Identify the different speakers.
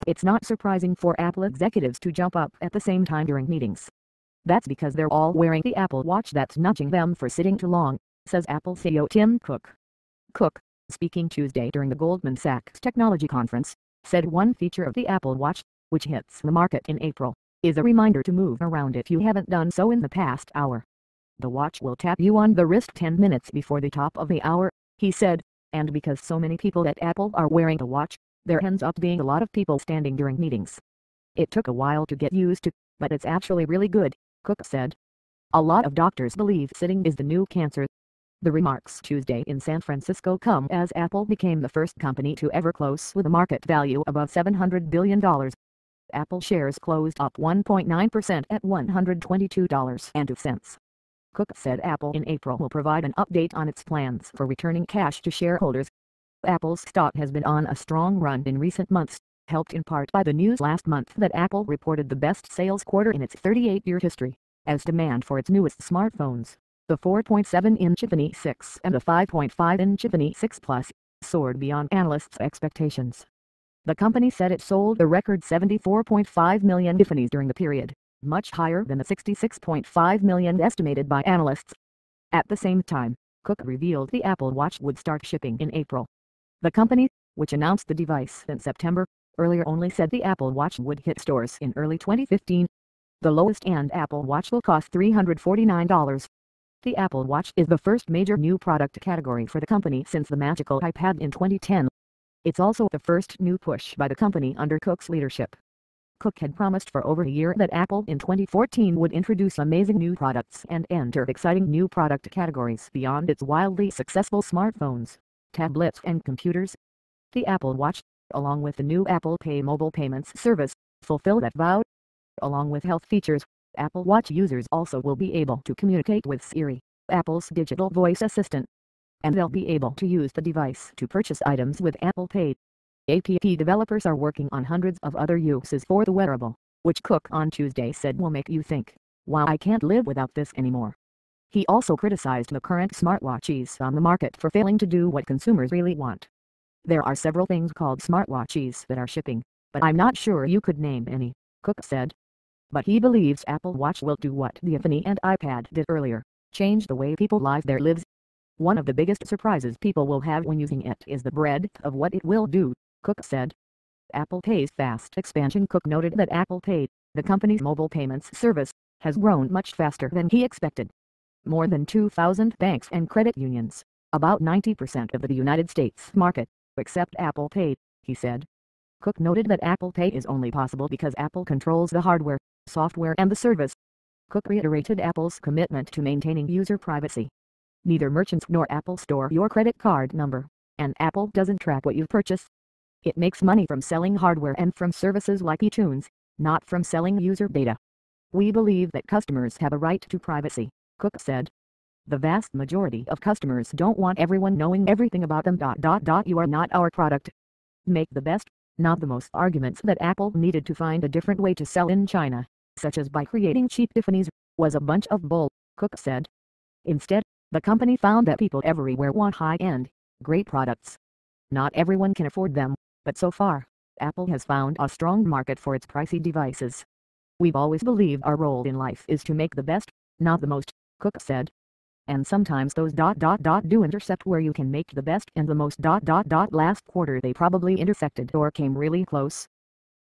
Speaker 1: It's not surprising for Apple executives to jump up at the same time during meetings. That's because they're all wearing the Apple Watch that's nudging them for sitting too long, says Apple CEO Tim Cook. Cook, speaking Tuesday during the Goldman Sachs technology conference, said one feature of the Apple Watch, which hits the market in April, is a reminder to move around if you haven't done so in the past hour. The watch will tap you on the wrist 10 minutes before the top of the hour, he said, and because so many people at Apple are wearing the watch, there ends up being a lot of people standing during meetings. It took a while to get used to, but it's actually really good, Cook said. A lot of doctors believe sitting is the new cancer. The remarks Tuesday in San Francisco come as Apple became the first company to ever close with a market value above $700 billion. Apple shares closed up 1.9% at $122.02. Cook said Apple in April will provide an update on its plans for returning cash to shareholders. Apple's stock has been on a strong run in recent months, helped in part by the news last month that Apple reported the best sales quarter in its 38-year history, as demand for its newest smartphones, the 4.7-inch iPhone 6 and the 5.5-inch iPhone 6 Plus, soared beyond analysts' expectations. The company said it sold a record 74.5 million iPhones during the period, much higher than the 66.5 million estimated by analysts. At the same time, Cook revealed the Apple Watch would start shipping in April. The company, which announced the device in September, earlier only said the Apple Watch would hit stores in early 2015. The lowest-end Apple Watch will cost $349. The Apple Watch is the first major new product category for the company since the magical iPad in 2010. It's also the first new push by the company under Cook's leadership. Cook had promised for over a year that Apple in 2014 would introduce amazing new products and enter exciting new product categories beyond its wildly successful smartphones, tablets and computers. The Apple Watch, along with the new Apple Pay mobile payments service, fulfill that vow. Along with health features, Apple Watch users also will be able to communicate with Siri, Apple's digital voice assistant. And they'll be able to use the device to purchase items with Apple Pay. App developers are working on hundreds of other uses for the wearable, which Cook on Tuesday said will make you think, wow, I can't live without this anymore. He also criticized the current smartwatches on the market for failing to do what consumers really want. There are several things called smartwatches that are shipping, but I'm not sure you could name any, Cook said. But he believes Apple Watch will do what the iPhone and iPad did earlier, change the way people live their lives. One of the biggest surprises people will have when using it is the breadth of what it will do, Cook said. Apple Pay's fast expansion. Cook noted that Apple Pay, the company's mobile payments service, has grown much faster than he expected. More than 2,000 banks and credit unions, about 90% of the United States market, accept Apple Pay, he said. Cook noted that Apple Pay is only possible because Apple controls the hardware, software and the service. Cook reiterated Apple's commitment to maintaining user privacy. Neither merchants nor Apple store your credit card number, and Apple doesn't track what you purchase. It makes money from selling hardware and from services like iTunes, not from selling user data. We believe that customers have a right to privacy, Cook said. The vast majority of customers don't want everyone knowing everything about them. You are not our product. Make the best, not the most. Arguments that Apple needed to find a different way to sell in China, such as by creating cheap iPhones, was a bunch of bull, Cook said. Instead, the company found that people everywhere want high-end, great products. Not everyone can afford them, but so far, Apple has found a strong market for its pricey devices. We've always believed our role in life is to make the best, not the most, Cook said. And sometimes those do intersect where you can make the best and the most. Last quarter they probably intersected or came really close.